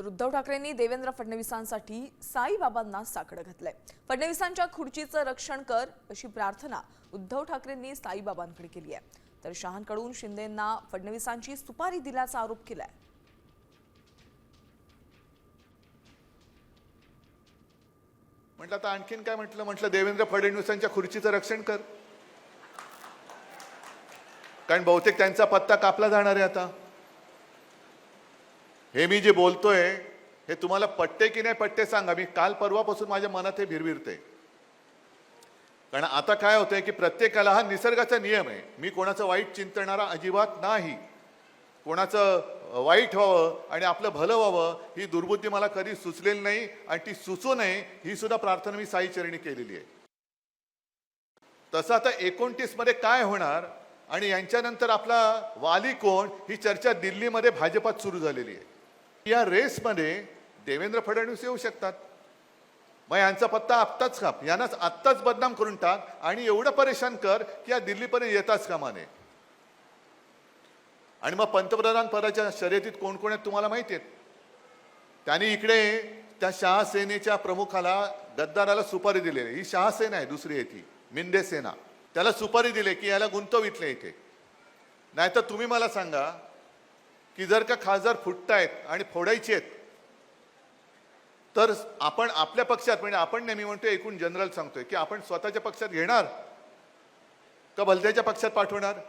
तर उद्धव ठाकरेंनी देवेंद्र फडणवीसांसाठी साईबाबांना साकडं घातलंय। फडणवीसांच्या खुर्चीचं रक्षण कर अशी प्रार्थना उद्धव ठाकरेंनी साईबाबांकडे केली आहे। तर शहांकडून शिंदेंना फडणवीसांची सुपारी दिल्याचा आरोप केलाय। म्हटलं आता आणखीन काय म्हटलं देवेंद्र फडणवीसांच्या खुर्चीचं रक्षण कर, कारण बहुतेक त्यांचा पत्ता कापला जाणार आहे। आता हे मी जे बोलतोय हे तुम्हाला पटते की नाही पटते सांगा। मी काल परवापासून माझ्या मनात हे भिरभिरते, कारण आता काय होतंय की प्रत्येकाला हा निसर्गाचा नियम आहे। मी कोणाचं वाईट चिंतणारा अजिबात नाही, कोणाचं वाईट व्हावं आणि आपलं भलं व्हावं ही दुर्बुद्धी मला कधी सुचलेली नाही आणि ती सुचू नये ही सुद्धा प्रार्थना मी साई चरणी केलेली आहे। तसं आता 29 मध्ये काय होणार आणि यांच्यानंतर आपला वाली कोण ही चर्चा दिल्लीमध्ये भाजपात सुरू झालेली आहे। या रेसमध्ये देवेंद्र फडणवीस येऊ शकतात, मग यांचा पत्ता आत्ताच काप, यांनाच आत्ताच बदनाम करून टाक आणि एवढं परेशान कर की या दिल्लीपर्यंत येताच कामा नये। आणि मग पंतप्रधान पदाच्या शर्यतीत कोण कोण आहेत तुम्हाला माहिती आहेत। त्यांनी इकडे त्या शहासेनेच्या प्रमुखाला गद्दाराला सुपारी दिलेली, ही शहासेना आहे, दुसरी आहे ती मिंदे सेना, त्याला सुपारी दिली की याला गुंतव इथले इथे। नाहीतर तुम्ही मला सांगा की जर का खासदार फुटतायत आणि फोडायचे आहेत तर आपण आपल्या पक्षात, म्हणजे आपण नेहमी म्हणतोय, एकूण जनरल सांगतोय की आपण स्वतःच्या पक्षात घेणार का भलत्याच्या पक्षात पाठवणार।